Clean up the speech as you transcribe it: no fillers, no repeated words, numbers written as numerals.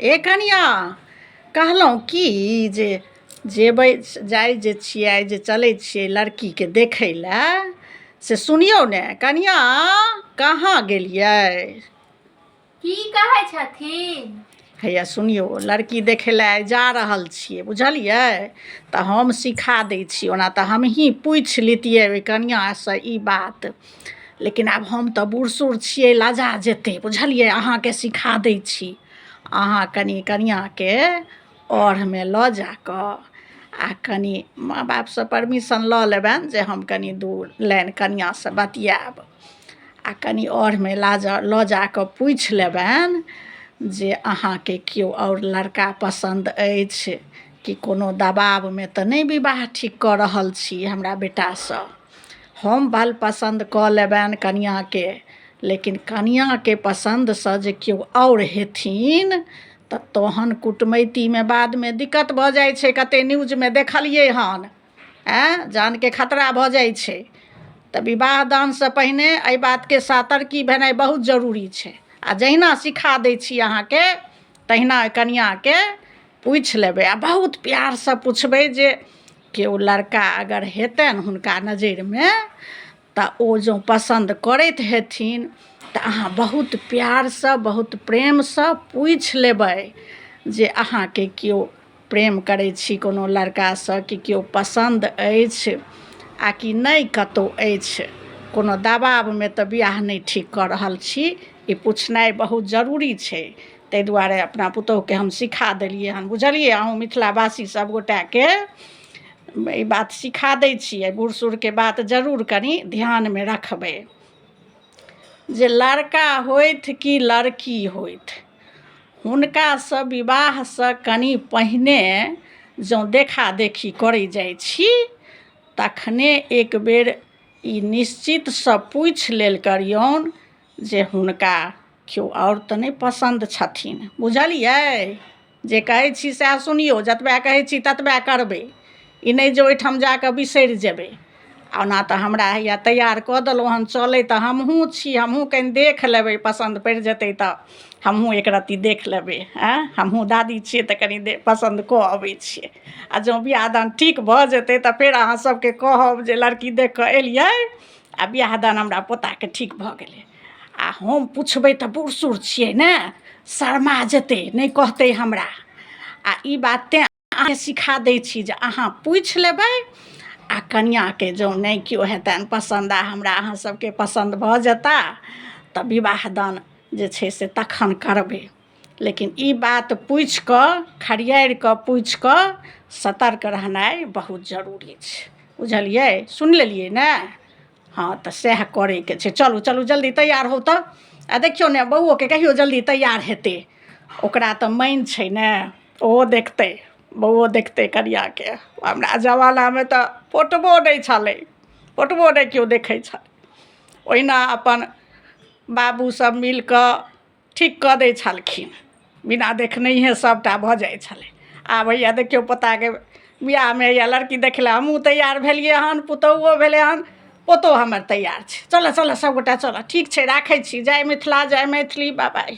ए कनिया कहलहुँ कि जे जेबै जाइ जे छियै जे चलै छियै लड़कीके देखै लए से सुनियौ ने कनिया कहाँ गेलियै? की कहै छथिन? हैया सुनियौ लड़की देखै लए आइ जा रहल छियै बुझलियै, तऽ हम सिखा दै छी। ओना तऽ हमहीँ पूछि लैतियै ओहि कनिआँसँ ई बात, लेकिन आब हम तऽ बूढ़ सूढ़ छियै लजा जेतै बुझलियै। अहाँके सिखा दै छी। अहाँ कनि कनिआँके औढ़मे लऽ जा कऽ आ कनि माँ बापसँ परमिशन लऽ लेबनि जे हम कनि दू लाइन कनिआँसँ बतियाब, आ कनि औढ़मे लऽ जा कऽ पूछि लेबनि जे अहाँके केओ आओर लड़का पसन्द अछि कि कोनो दबावमे तऽ नहि विवाह ठीक कऽ रहल छी हमरा बेटासँ। हम बल पसन्द कऽ लेबनि कनिआँके, लेकिन कनिआँके पसन्दसँ जे केओ आओर हेथिन तऽ तहन कुटमैतीमे बादमे दिक्कत भऽ जाइ छै। कतेक न्यूजमे देखलियै हन, जानके खतरा भऽ जाइ छै। तऽ विवाह दानसँ पहिने एहि बातके सतर्की भेनाइ बहुत जरूरी छै। आ जहिना सिखा दै छी अहाँके तहिना कनिआँके पूछि लेबै, आ बहुत प्यारसँ पुछबै जे केओ लड़का अगर हेतनि हुनका नजरिमे तऽ ओ जँ पसन्द करैत हेथिन तऽ अहाँ बहुत प्यारसँ बहुत प्रेमसँ पूछि लेबै जे अहाँके केओ प्रेम करै छी कोनो लड़कासँ कि केओ पसन्द अछि आ कि नहि कतहु अछि, कोनो दबावमे तऽ बिआह नहि ठीक कऽ रहल छी। ई पुछनाइ बहुत जरूरी छै। ताहि दुआरे अपना पुतहुके हम सिखा देलियै हन बुझलियै। अहूँ मिथिलावासी सभगोटाके ई बात सिखा दै छियै। बूढ़ सूढ़के बात जरूर कनि ध्यानमे रखबै जे लड़का होथि कि लड़की होथि, हुनकासँ विवाहसँ कनि पहिने जँ देखा देखी करै जाइ छी तखने एक बेर ई निश्चितसँ पूछि लेल करियौन जे हुनका केओ आओर तऽ नहि पसन्द छथिन बुझलियै। जे कहै छी सएह सुनियौ, जतबा कहै छी ततबा करबै, ई नहि जे ओहिठाम जा कऽ बिसरि जेबै। ओना तऽ हमरा हैया तैयार कऽ देलहुँ हन, चलै तऽ हमहूँ छी। हमहूँ कनि देख लेबै, पसन्द पड़ि जेतै तऽ हमहूँ एक रत्ती देख लेबै। हमहूँ दादी छियै तऽ कनि पसन्द कऽ अबै छियै। आ जँ बिआह दान ठीक भऽ जेतै तऽ फेर अहाँ सभके कहब जे लड़की देख कऽ एलियै आ बिआह दान हमरा पोताके ठीक भऽ गेलै। आ हम पुछबै तऽ बूढ़ सूढ़ छियै ने, शर्मा जेतै, नहि कहतै हमरा। आ ई बात तेँ अहाँके सिखा दै छी जे अहाँ पूछि लेबै आ कनिआँके जँ नहि केओ हेतनि पसन्द आ हमरा अहाँ सभके पसन्द भऽ जेता तऽ विवाह दान जे छै से तखन करबै। लेकिन ई बात पूछि कऽ, खड़ियारि कऽ पूछि कऽ सतर्क रहनाइ बहुत जरूरी छै बुझलियै। सुनि लेलियै ने? हाँ, तऽ सएह करैके छै। चलू चलू जल्दी तैयार हौ तऽ। आ देखियौ ने बौओके कहियो जल्दी तैयार हेतै, ओकरा तऽ मानि छै ने, ओहो देखतै, बौओ देखतै कनिआँके। हमरा जमानामे तऽ फोटबो नहि छलै, फोटबो नहि केओ देखै छलै। ओहिना अपन बाबूसभ मिलि कऽ ठीक कऽ दै छलखिन, बिना देखनैहे सभटा भऽ जाइ छलै। आब हैया देखियौ पोताके बिआहमे हैया लड़की देखै लए हमहूँ तैयार भेलियै हन, पुतहुओ भेलै हन, पोतो हमर तैयार छै। चलऽ चलऽ सभगोटा चलऽ। ठीक छै, राखै छी। जय मिथिला, जय मैथिली, बाय बाय।